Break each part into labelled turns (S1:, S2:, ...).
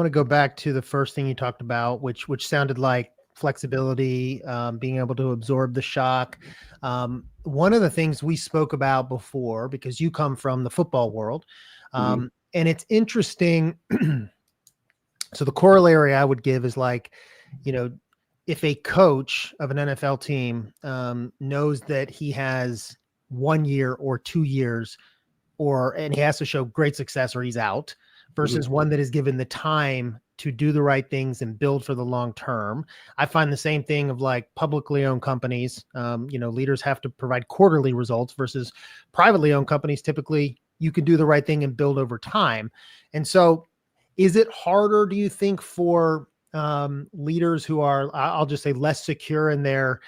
S1: want to go back to the first thing you talked about, which sounded like flexibility, being able to absorb the shock. One of the things we spoke about before, because you come from the football world, and it's interesting. So the corollary I would give is like, you know, if a coach of an NFL team knows that he has 1 year or 2 years, and he has to show great success or he's out, versus one that is given the time to do the right things and build for the long term. I find the same thing of like publicly owned companies. Leaders have to provide quarterly results versus privately owned companies. Typically, you can do the right thing and build over time. And so, is it harder, do you think, for leaders who are, I'll just say, less secure in their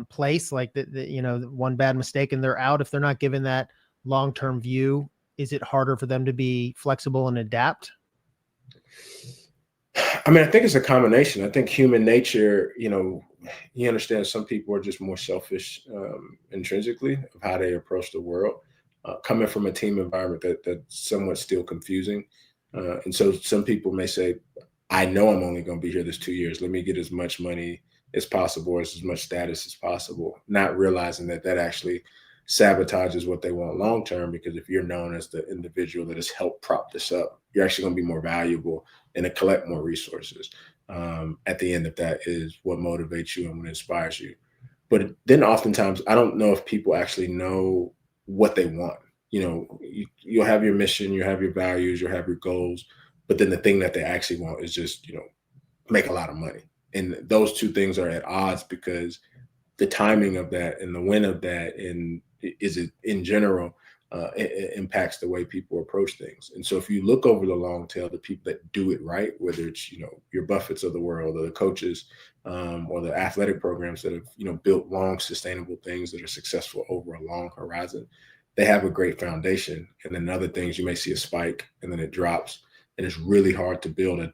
S1: place, like one bad mistake and they're out, if they're not given that long-term view? Is it harder for them to be flexible and adapt?
S2: I mean, I think it's a combination. I think human nature, you understand some people are just more selfish intrinsically of how they approach the world, coming from a team environment that's somewhat still confusing. And so some people may say, I know I'm only going to be here this 2 years. Let me get as much money as possible, as much status as possible, not realizing that actually sabotages what they want long term. Because if you're known as the individual that has helped prop this up, you're actually going to be more valuable and to collect more resources. At the end of that is what motivates you and what inspires you. But then oftentimes, I don't know if people actually know what they want. You'll have your mission, you have your values, you'll have your goals, but then the thing that they actually want is just, make a lot of money. And those two things are at odds, because the timing of that and the when of that, and is it in general, it impacts the way people approach things. And so if you look over the long tail, the people that do it right, whether it's, your Buffetts of the world, or the coaches, or the athletic programs that have, built long, sustainable things that are successful over a long horizon, they have a great foundation. And then other things, you may see a spike and then it drops, and it's really hard to build a